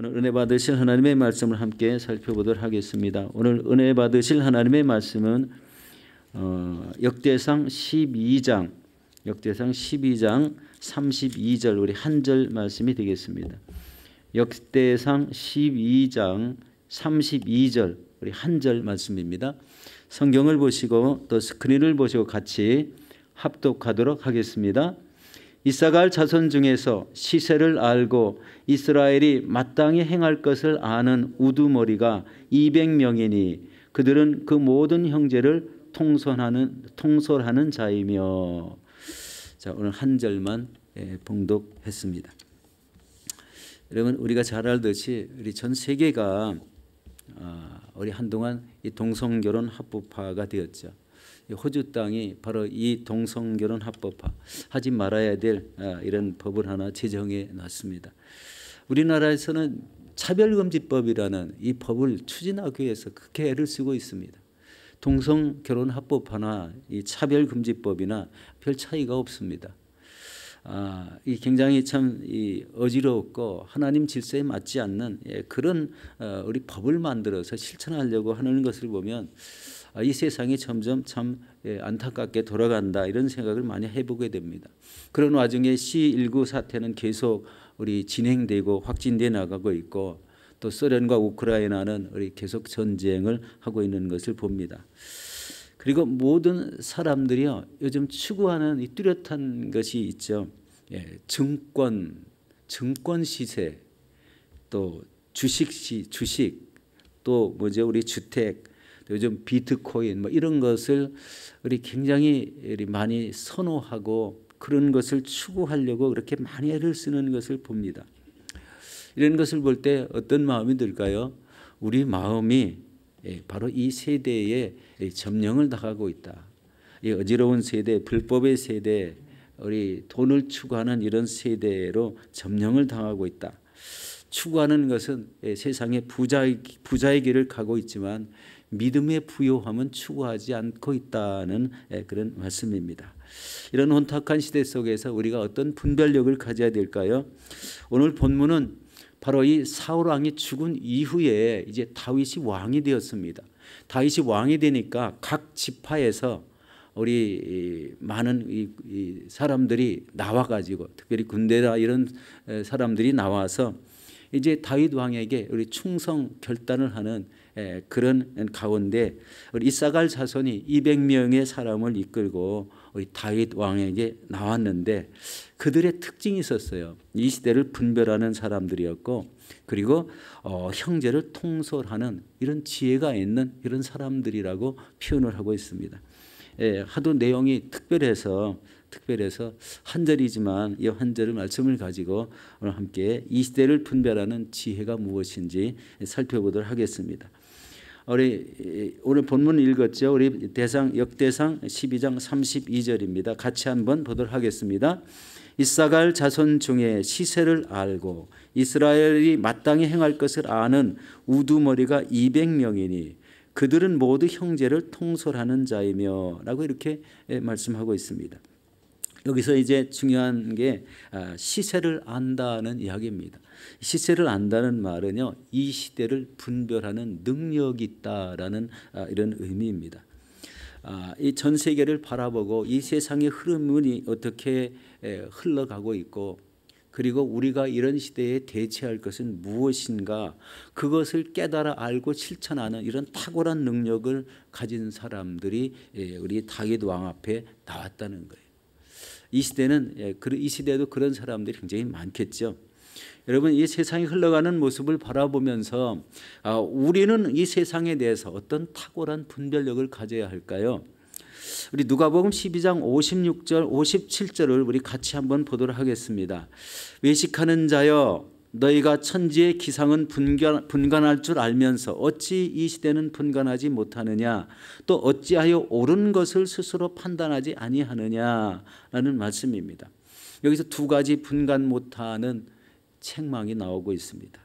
오늘 은혜 받으실 하나님의 말씀을 함께 살펴보도록 하겠습니다. 오늘 은혜 받으실 하나님의 말씀은 역대상 12장 32절 우리 한 절 말씀이 되겠습니다. 역대상 12장 32절 우리 한 절 말씀입니다. 성경을 보시고 또 스크린을 보시고 같이 합독하도록 하겠습니다. 이사갈 자손 중에서 시세를 알고 이스라엘이 마땅히 행할 것을 아는 우두머리가 200명이니 그들은 그 모든 형제를 통솔하는 자이며. 자, 오늘 한 절만 봉독했습니다. 여러분, 우리가 잘 알듯이 우리 전 세계가 우리 한동안 이 동성결혼 합법화가 되었죠. 호주 땅이 바로 이 동성결혼 합법화 하지 말아야 될 이런 법을 하나 제정해 놨습니다. 우리나라에서는 차별금지법이라는 이 법을 추진하기 위해서 그렇게 애를 쓰고 있습니다. 동성결혼 합법화나 이 차별금지법이나 별 차이가 없습니다. 이 굉장히 참 어지럽고 하나님 질서에 맞지 않는 그런 우리 법을 만들어서 실천하려고 하는 것을 보면 이 세상이 점점 참 안타깝게 돌아간다 이런 생각을 많이 해보게 됩니다. 그런 와중에 C19 사태는 계속 우리 진행되고 확진돼 나가고 있고 또 소련과 우크라이나는 우리 계속 전쟁을 하고 있는 것을 봅니다. 그리고 모든 사람들이요 요즘 추구하는 이 뚜렷한 것이 있죠. 증권 시세, 또 주식, 또 우리 주택, 요즘 비트코인 이런 것을 우리 굉장히 많이 선호하고 그런 것을 추구하려고 그렇게 많이 애를 쓰는 것을 봅니다. 이런 것을 볼 때 어떤 마음이 들까요? 우리 마음이 바로 이 세대에 점령을 당하고 있다. 이 어지러운 세대, 불법의 세대, 우리 돈을 추구하는 이런 세대로 점령을 당하고 있다. 추구하는 것은 세상에 부자의 길을 가고 있지만 믿음의 부요함은 추구하지 않고 있다는 그런 말씀입니다. 이런 혼탁한 시대 속에서 우리가 어떤 분별력을 가져야 될까요? 오늘 본문은 바로 이 사울 왕이 죽은 이후에 이제 다윗이 왕이 되었습니다. 다윗이 왕이 되니까 각 지파에서 우리 많은 이 사람들이 나와가지고 특별히 군대나 이런 사람들이 나와서 이제 다윗 왕에게 우리 충성 결단을 하는 그런 가운데 우리 이사갈 자손이 200명의 사람을 이끌고 우리 다윗 왕에게 나왔는데 그들의 특징이 있었어요. 이 시대를 분별하는 사람들이었고 그리고 형제를 통솔하는 이런 지혜가 있는 이런 사람들이라고 표현을 하고 있습니다. 하도 내용이 특별해서 한 절이지만 이 한 절의 말씀을 가지고 오늘 함께 이 시대를 분별하는 지혜가 무엇인지 살펴보도록 하겠습니다. 오늘 본문 읽었죠. 우리 역대상 12장 32절입니다. 같이 한번 보도록 하겠습니다. 이사갈 자손 중에 시세를 알고 이스라엘이 마땅히 행할 것을 아는 우두머리가 200명이니 그들은 모두 형제를 통솔하는 자이며 라고 이렇게 말씀하고 있습니다. 여기서 이제 중요한 게 시세를 안다는 이야기입니다. 시세를 안다는 말은요, 이 시대를 분별하는 능력이 있다라는 이런 의미입니다. 이 전 세계를 바라보고 이 세상의 흐름이 어떻게 흘러가고 있고 그리고 우리가 이런 시대에 대처할 것은 무엇인가 그것을 깨달아 알고 실천하는 이런 탁월한 능력을 가진 사람들이 우리 다윗 왕 앞에 나왔다는 거예요. 이 시대에도 그런 사람들이 굉장히 많겠죠. 여러분, 이 세상이 흘러가는 모습을 바라보면서 우리는 이 세상에 대해서 어떤 탁월한 분별력을 가져야 할까요? 우리 누가복음 12장 56절 57절을 우리 같이 한번 보도록 하겠습니다. 외식하는 자여 너희가 천지의 기상은 분간할 줄 알면서 어찌 이 시대는 분간하지 못하느냐 또 어찌하여 옳은 것을 스스로 판단하지 아니하느냐라는 말씀입니다. 여기서 두 가지 분간 못하는 책망이 나오고 있습니다.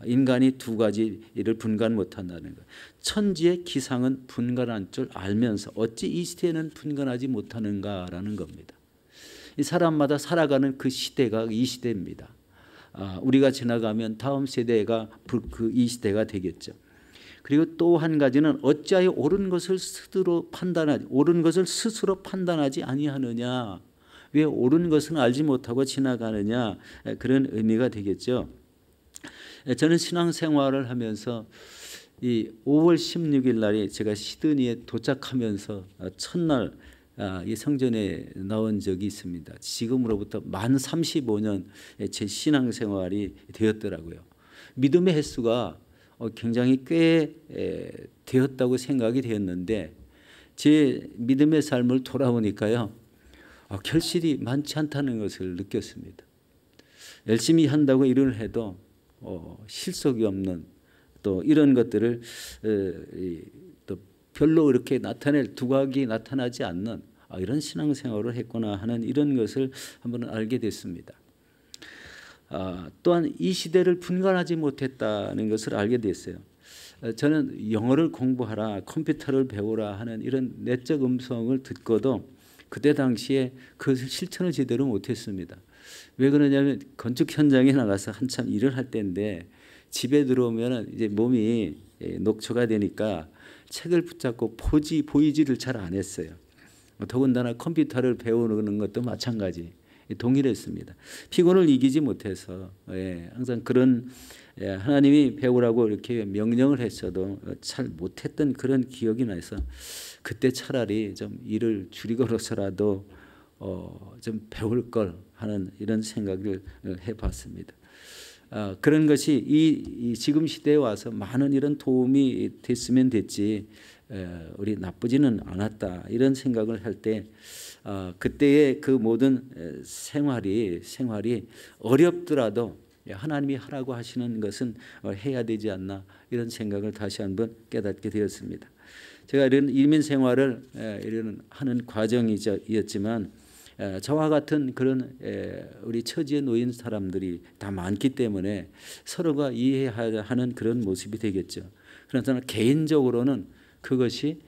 인간이 두 가지를 분간 못한다는 것. 천지의 기상은 분간할 줄 알면서 어찌 이 시대는 분간하지 못하는가라는 겁니다. 이 사람마다 살아가는 그 시대가 이 시대입니다. 우리가 지나가면 다음 세대가 이 시대가 되겠죠. 그리고 또 한 가지는 어찌하여 옳은 것을 스스로 판단하지 아니하느냐. 왜 옳은 것은 알지 못하고 지나가느냐. 그런 의미가 되겠죠. 저는 신앙생활을 하면서 이 5월 16일 날에 제가 시드니에 도착하면서 첫날 이 성전에 나온 적이 있습니다. 지금으로부터 만 35년 제 신앙생활이 되었더라고요. 믿음의 횟수가 굉장히 꽤 되었다고 생각이 되었는데 제 믿음의 삶을 돌아보니까요. 결실이 많지 않다는 것을 느꼈습니다. 열심히 한다고 일을 해도 실속이 없는 또 이런 것들을 또 별로 이렇게 나타낼 두각이 나타나지 않는 이런 신앙생활을 했구나 하는 이런 것을 한번 알게 됐습니다. 또한 이 시대를 분간하지 못했다는 것을 알게 됐어요. 저는 영어를 공부하라, 컴퓨터를 배우라 하는 이런 내적 음성을 듣고도 그때 당시에 그것을 실천을 제대로 못했습니다. 왜 그러냐면 건축 현장에 나가서 한참 일을 할 때인데 집에 들어오면 이제 몸이 녹초가 되니까 책을 붙잡고 보이지를 잘 안 했어요. 더군다나 컴퓨터를 배우는 것도 마찬가지 동일했습니다. 피곤을 이기지 못해서 항상 그런 하나님이 배우라고 이렇게 명령을 했어도 잘 못했던 그런 기억이 나서 그때 차라리 좀 일을 줄이고서라도 좀 배울 걸 하는 이런 생각을 해봤습니다. 그런 것이 이 지금 시대에 와서 많은 이런 도움이 됐으면 됐지 우리 나쁘지는 않았다 이런 생각을 할 때 그때의 그 모든 생활이 어렵더라도 하나님이 하라고 하시는 것은 해야 되지 않나 이런 생각을 다시 한번 깨닫게 되었습니다. 제가 이런 이민 생활을 하는 과정이었지만 저와 같은 그런 우리 처지에 놓인 사람들이 다 많기 때문에 서로가 이해하는 그런 모습이 되겠죠. 그러나 개인적으로는 그것이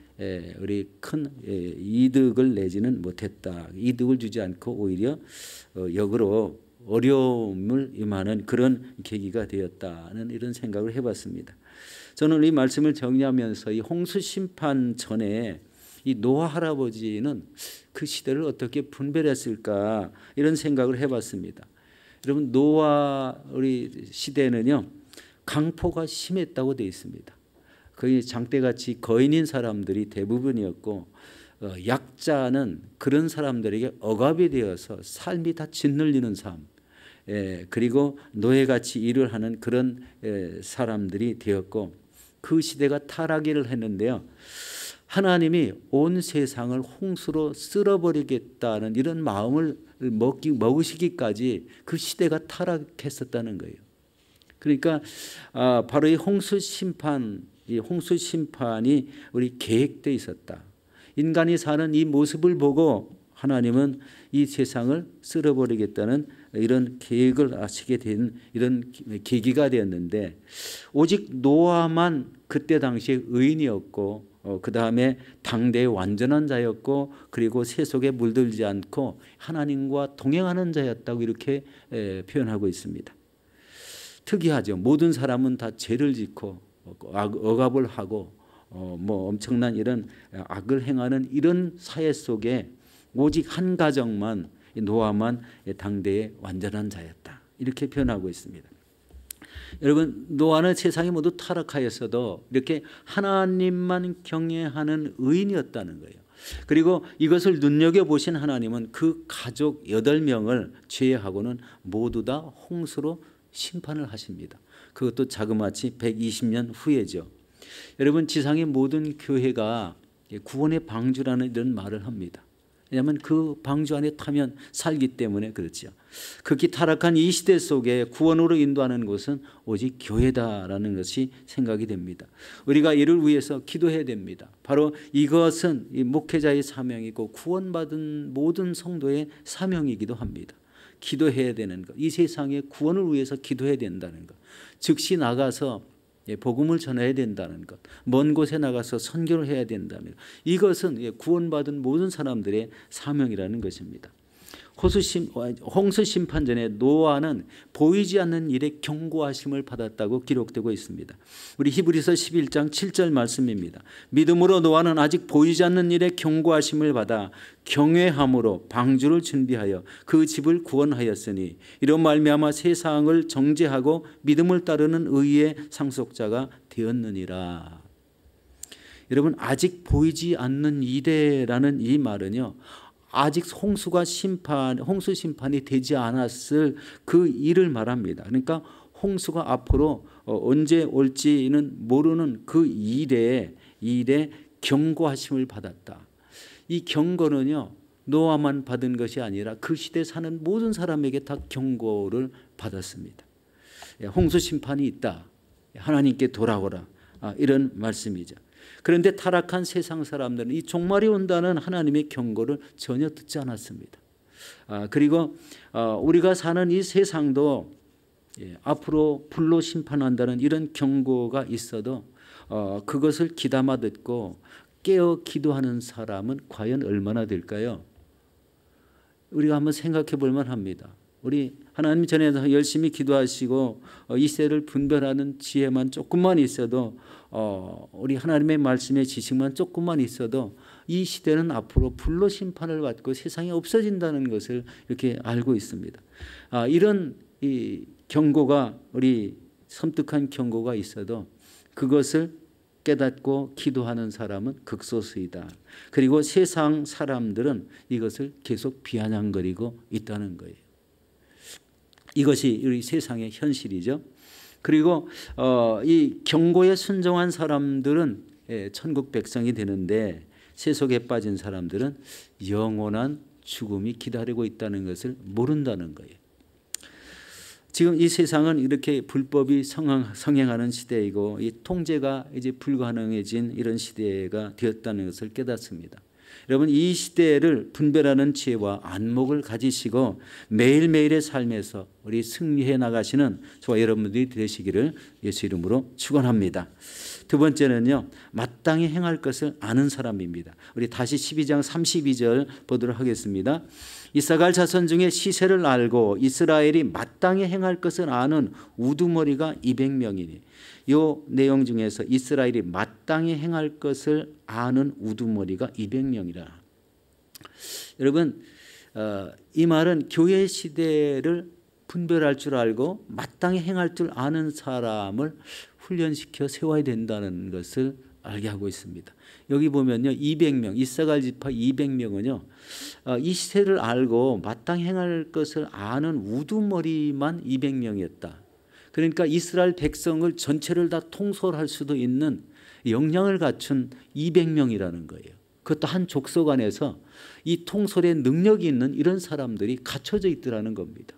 우리 큰 이득을 내지는 못했다. 이득을 주지 않고 오히려 역으로 어려움을 임하는 그런 계기가 되었다는 이런 생각을 해봤습니다. 저는 이 말씀을 정리하면서 이 홍수 심판 전에 이 노아 할아버지는 그 시대를 어떻게 분별했을까 이런 생각을 해봤습니다. 여러분 노아 우리 시대는요 강포가 심했다고 되어 있습니다. 거의 장대같이 거인인 사람들이 대부분이었고 약자는 그런 사람들에게 억압이 되어서 삶이 다 짓눌리는 삶 그리고 노예같이 일을 하는 그런 사람들이 되었고 그 시대가 타락을 했는데요. 하나님이 온 세상을 홍수로 쓸어버리겠다는 이런 마음을 먹으시기까지 그 시대가 타락했었다는 거예요. 그러니까 바로 이 홍수 심판이 우리 계획되어 있었다. 인간이 사는 이 모습을 보고 하나님은 이 세상을 쓸어버리겠다는 이런 계획을 하시게 된 이런 계기가 되었는데 오직 노아만 그때 당시에 의인이었고 그 다음에 당대의 완전한 자였고 그리고 세속에 물들지 않고 하나님과 동행하는 자였다고 이렇게 표현하고 있습니다. 특이하죠. 모든 사람은 다 죄를 짓고 억압을 하고 뭐 엄청난 이런 악을 행하는 이런 사회 속에 오직 한 가정만 노아만 당대의 완전한 자였다. 이렇게 표현하고 있습니다. 여러분 노아는 세상이 모두 타락하였어도 이렇게 하나님만 경외하는 의인이었다는 거예요. 그리고 이것을 눈여겨보신 하나님은 그 가족 8명을 제외하고는 모두 다 홍수로 심판을 하십니다. 그것도 자그마치 120년 후에죠. 여러분 지상의 모든 교회가 구원의 방주라는 이런 말을 합니다. 왜냐하면 그 방주 안에 타면 살기 때문에 그렇죠. 극히 타락한 이 시대 속에 구원으로 인도하는 곳은 오직 교회다라는 것이 생각이 됩니다. 우리가 이를 위해서 기도해야 됩니다. 바로 이것은 이 목회자의 사명이고 구원받은 모든 성도의 사명이기도 합니다. 기도해야 되는 것, 이 세상의 구원을 위해서 기도해야 된다는 것, 즉시 나가서 복음을 전해야 된다는 것, 먼 곳에 나가서 선교를 해야 된다는 것, 이것은 구원받은 모든 사람들의 사명이라는 것입니다. 홍수 심판 전에 노아는 보이지 않는 일에 경고하심을 받았다고 기록되고 있습니다. 우리 히브리서 11장 7절 말씀입니다. 믿음으로 노아는 아직 보이지 않는 일에 경고하심을 받아 경외함으로 방주를 준비하여 그 집을 구원하였으니 이런 말미암아 세상을 정죄하고 믿음을 따르는 의의 상속자가 되었느니라. 여러분, 아직 보이지 않는 일에라는 이 말은요, 아직 홍수 심판이 되지 않았을 그 일을 말합니다. 그러니까 홍수가 앞으로 언제 올지는 모르는 그 일에 경고하심을 받았다. 이 경고는요, 노아만 받은 것이 아니라 그 시대에 사는 모든 사람에게 다 경고를 받았습니다. 홍수 심판이 있다. 하나님께 돌아오라. 이런 말씀이죠. 그런데 타락한 세상 사람들은 이 종말이 온다는 하나님의 경고를 전혀 듣지 않았습니다. 그리고 우리가 사는 이 세상도 앞으로 불로 심판한다는 이런 경고가 있어도 그것을 귀담아 듣고 깨어 기도하는 사람은 과연 얼마나 될까요? 우리가 한번 생각해 볼 만합니다. 우리 하나님 전에 열심히 기도하시고 이 세를 분별하는 지혜만 조금만 있어도 우리 하나님의 말씀의 지식만 조금만 있어도 이 시대는 앞으로 불로 심판을 받고 세상이 없어진다는 것을 이렇게 알고 있습니다. 이런 이 경고가, 우리 섬뜩한 경고가 있어도 그것을 깨닫고 기도하는 사람은 극소수이다. 그리고 세상 사람들은 이것을 계속 비아냥거리고 있다는 거예요. 이것이 우리 세상의 현실이죠. 그리고 이 경고에 순종한 사람들은 천국 백성이 되는데 세속에 빠진 사람들은 영원한 죽음이 기다리고 있다는 것을 모른다는 거예요. 지금 이 세상은 이렇게 불법이 성행하는 시대이고 이 통제가 이제 불가능해진 이런 시대가 되었다는 것을 깨닫습니다. 여러분, 이 시대를 분별하는 지혜와 안목을 가지시고 매일매일의 삶에서 우리 승리해 나가시는 저와 여러분들이 되시기를 예수 이름으로 축원합니다. 두 번째는요, 마땅히 행할 것을 아는 사람입니다. 우리 다시 12장 32절 보도록 하겠습니다. 이사갈 자손 중에 시세를 알고 이스라엘이 마땅히 행할 것을 아는 우두머리가 200명이니 이 내용 중에서 이스라엘이 마땅히 행할 것을 아는 우두머리가 200명이라. 여러분, 이 말은 교회 시대를 분별할 줄 알고 마땅히 행할 줄 아는 사람을 훈련시켜 세워야 된다는 것을 알게 하고 있습니다. 여기 보면요, 200명, 이사갈 지파 200명은요, 이 시세를 알고 마땅히 행할 것을 아는 우두머리만 200명이었다. 그러니까 이스라엘 백성을 전체를 다 통솔할 수도 있는 역량을 갖춘 200명이라는 거예요. 그것도 한 족속 안에서 이 통솔의 능력이 있는 이런 사람들이 갖춰져 있더라는 겁니다.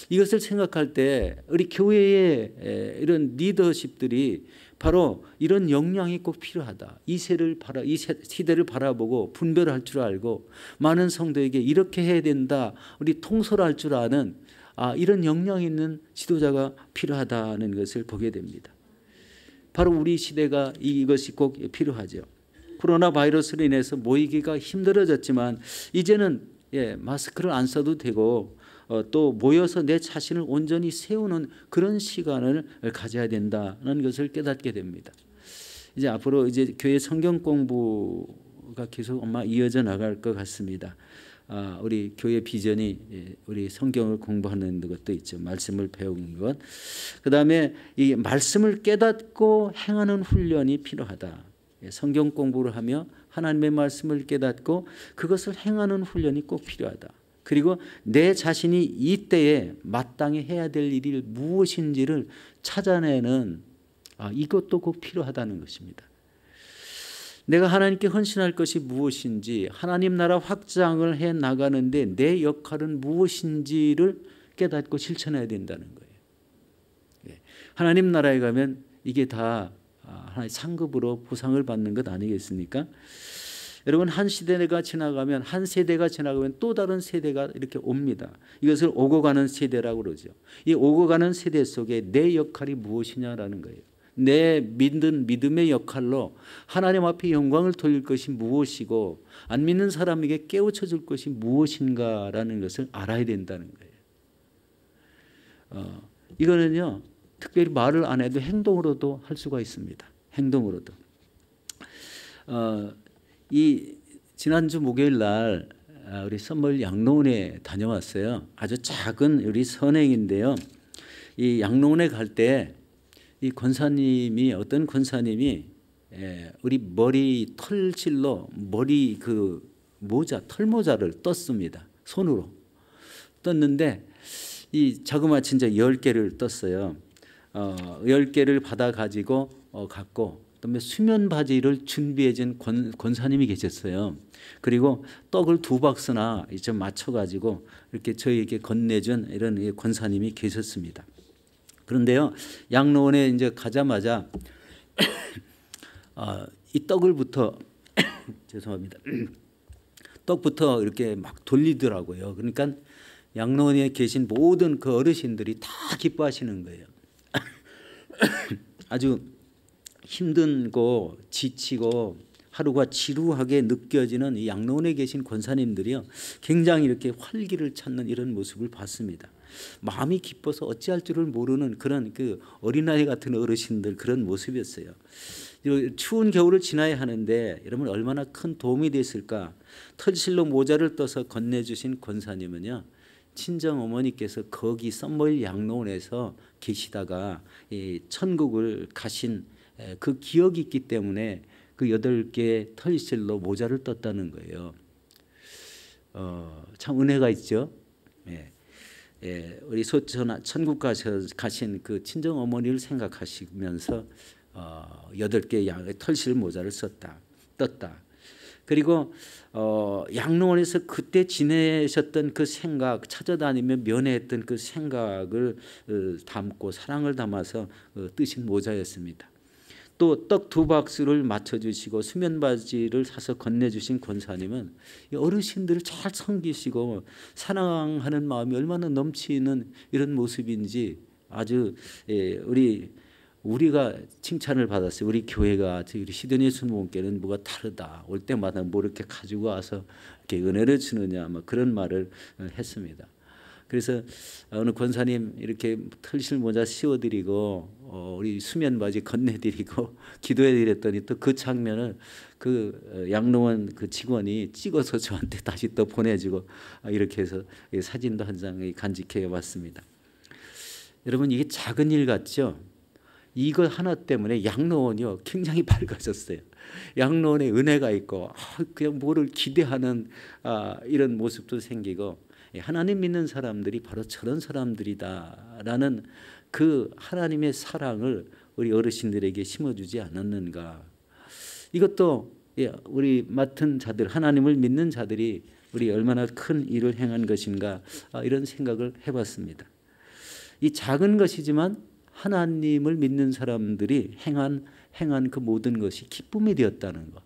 이것을 생각할 때 우리 교회의 이런 리더십들이 바로 이런 역량이 꼭 필요하다. 이 시대를 바라보고 분별할 줄 알고 많은 성도에게 이렇게 해야 된다. 우리 통솔할 줄 아는 이런 역량 있는 지도자가 필요하다는 것을 보게 됩니다. 바로 우리 시대가 이것이 꼭 필요하죠. 코로나 바이러스로 인해서 모이기가 힘들어졌지만 이제는 마스크를 안 써도 되고 또 모여서 내 자신을 온전히 세우는 그런 시간을 가져야 된다는 것을 깨닫게 됩니다. 이제 앞으로 이제 교회 성경 공부가 계속 아마 이어져 나갈 것 같습니다. 우리 교회 비전이 우리 성경을 공부하는 것도 있죠. 말씀을 배우는 것. 그다음에 이 말씀을 깨닫고 행하는 훈련이 필요하다. 성경 공부를 하며 하나님의 말씀을 깨닫고 그것을 행하는 훈련이 꼭 필요하다. 그리고 내 자신이 이때에 마땅히 해야 될 일이 무엇인지를 찾아내는 이것도 꼭 필요하다는 것입니다. 내가 하나님께 헌신할 것이 무엇인지, 하나님 나라 확장을 해 나가는데 내 역할은 무엇인지를 깨닫고 실천해야 된다는 거예요. 하나님 나라에 가면 이게 다 하나의 상급으로 보상을 받는 것 아니겠습니까? 여러분, 한 시대가 지나가면, 한 세대가 지나가면 또 다른 세대가 이렇게 옵니다. 이것을 오고 가는 세대라고 그러죠. 이 오고 가는 세대 속에 내 역할이 무엇이냐라는 거예요. 내 믿는 믿음의 역할로 하나님 앞에 영광을 돌릴 것이 무엇이고 안 믿는 사람에게 깨우쳐 줄 것이 무엇인가라는 것을 알아야 된다는 거예요. 이거는요 특별히 말을 안 해도 행동으로도 할 수가 있습니다. 행동으로도. 이 지난주 목요일 날 우리 선물 양로원에 다녀왔어요. 아주 작은 우리 선행인데요. 이 양로원에 갈 때 이 권사님이 어떤 권사님이 우리 머리 털실로 머리 그 모자 털모자를 떴습니다. 손으로 떴는데 이 자그마치 이제 10개를 떴어요. 10개를 받아 가지고 갔고 그다음에 수면 바지를 준비해 준 권사님이 계셨어요. 그리고 떡을 2박스나 좀 맞춰 가지고 이렇게 저희에게 건네준 이런 권사님이 계셨습니다. 그런데요, 양로원에 이제 가자마자 이 떡을부터 죄송합니다. 떡부터 이렇게 막 돌리더라고요. 그러니까 양로원에 계신 모든 그 어르신들이 다 기뻐하시는 거예요. 아주 힘든고 지치고 하루가 지루하게 느껴지는 이 양로원에 계신 권사님들이요 굉장히 이렇게 활기를 찾는 이런 모습을 봤습니다. 마음이 기뻐서 어찌할 줄을 모르는 그런 그 어린아이 같은 어르신들 그런 모습이었어요. 추운 겨울을 지나야 하는데 여러분 얼마나 큰 도움이 됐을까. 털실로 모자를 떠서 건네주신 권사님은요 친정 어머니께서 거기 썸머힐 양로원에서 계시다가 이 천국을 가신 그 기억이 있기 때문에 그 8개의 털실로 모자를 떴다는 거예요. 참 은혜가 있죠. 우리 천국 가신 그 친정 어머니를 생각하시면서 8개의 털실 모자를 떴다. 그리고 양로원에서 그때 지내셨던 그 생각, 찾아다니며 면회했던 그 생각을 담고 사랑을 담아서 뜨신 모자였습니다. 또 떡 2박스를 맞춰주시고 수면 바지를 사서 건네주신 권사님은 어르신들을 잘 섬기시고 사랑하는 마음이 얼마나 넘치는 이런 모습인지 아주 우리가 칭찬을 받았어요. 우리 교회가 우리 시드니 순복음교회는 뭐가 다르다. 올 때마다 뭐 이렇게 가지고 와서 이렇게 은혜를 주느냐 뭐 그런 말을 했습니다. 그래서 어느 권사님 이렇게 털실 모자 씌워드리고 우리 수면 바지 건네드리고 기도해드렸더니 또 그 장면을 그 양로원 그 직원이 찍어서 저한테 다시 또 보내주고 이렇게 해서 사진도 한 장 간직해 왔습니다. 여러분 이게 작은 일 같죠? 이거 하나 때문에 양로원이요 굉장히 밝아졌어요. 양로원에 은혜가 있고 그냥 뭐를 기대하는 이런 모습도 생기고 하나님 믿는 사람들이 바로 저런 사람들이다라는 그 하나님의 사랑을 우리 어르신들에게 심어주지 않았는가. 이것도 우리 맡은 자들 하나님을 믿는 자들이 우리 얼마나 큰 일을 행한 것인가 이런 생각을 해봤습니다. 이 작은 것이지만 하나님을 믿는 사람들이 행한 그 모든 것이 기쁨이 되었다는 것.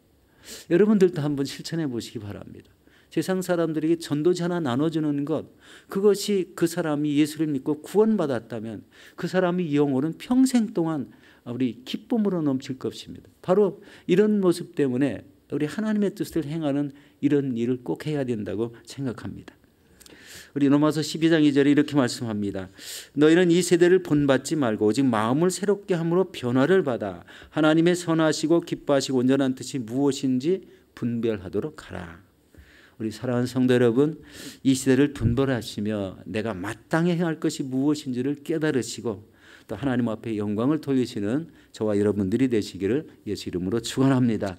여러분들도 한번 실천해 보시기 바랍니다. 세상 사람들에게 전도지 하나 나눠주는 것, 그것이 그 사람이 예수를 믿고 구원받았다면 그 사람의 영혼은 평생 동안 우리 기쁨으로 넘칠 것입니다. 바로 이런 모습 때문에 우리 하나님의 뜻을 행하는 이런 일을 꼭 해야 된다고 생각합니다. 우리 로마서 12장 2절에 이렇게 말씀합니다. 너희는 이 세대를 본받지 말고 오직 마음을 새롭게 함으로 변화를 받아 하나님의 선하시고 기뻐하시고 온전한 뜻이 무엇인지 분별하도록 하라. 우리 사랑하는 성도 여러분, 이 시대를 분별하시며 내가 마땅히 행할 것이 무엇인지를 깨달으시고 또 하나님 앞에 영광을 돌리시는 저와 여러분들이 되시기를 예수 이름으로 축원합니다.